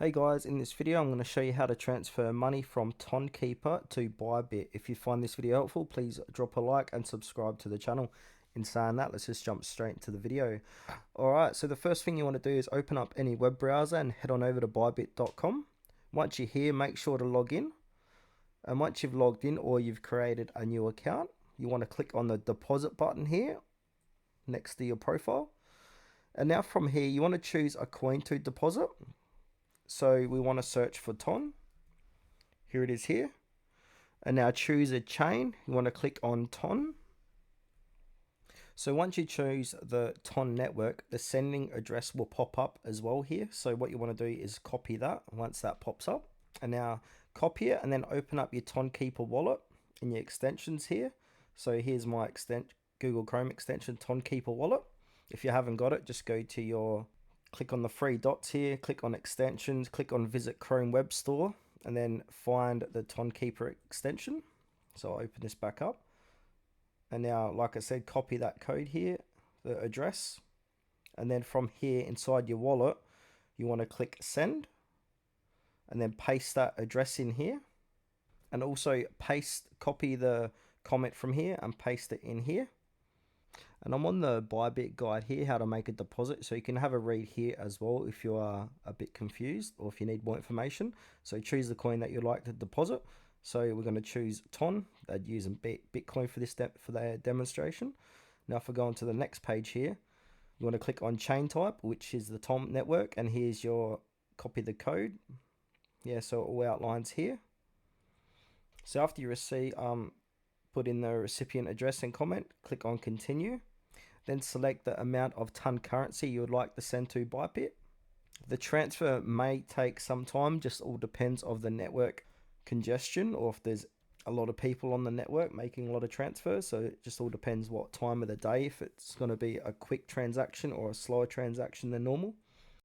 Hey guys, in this video I'm going to show you how to transfer money from Tonkeeper to Bybit. If you find this video helpful, please drop a like and subscribe to the channel. In saying that, let's just jump straight into the video. Alright, so the first thing you want to do is open up any web browser and head on over to bybit.com. Once you're here, make sure to log in. And once you've logged in or you've created a new account, you want to click on the deposit button here next to your profile. And now from here, you want to choose a coin to deposit. So we want to search for Ton. Here it is here. And now choose a chain. You want to click on Ton. So once you choose the Ton network, the sending address will pop up as well here. So what you want to do is copy that once that pops up. And now copy it and then open up your Tonkeeper wallet in your extensions here. So here's my Google Chrome extension, Tonkeeper wallet. If you haven't got it, just go to your click on the three dots here, click on extensions, click on visit Chrome Web Store, and then find the Tonkeeper extension. So I'll open this back up. And now, like I said, copy that code here, the address. And then from here inside your wallet, you want to click send. And then paste that address in here. And also copy the comment from here and paste it in here. And I'm on the Bybit guide here, how to make a deposit. So you can have a read here as well if you are a bit confused or if you need more information. So choose the coin that you'd like to deposit. So we're going to choose Ton. They're using Bitcoin for this for their demonstration. Now if we go on to the next page here, you want to click on chain type, which is the Ton network. And here's your copy the code. Yeah, so it all outlines here. So after you receive, put in the recipient address and comment, click on continue. Then select the amount of ton currency you would like to send to Bybit. The transfer may take some time, just all depends on the network congestion or if there's a lot of people on the network making a lot of transfers. So it just all depends what time of the day, if it's going to be a quick transaction or a slower transaction than normal.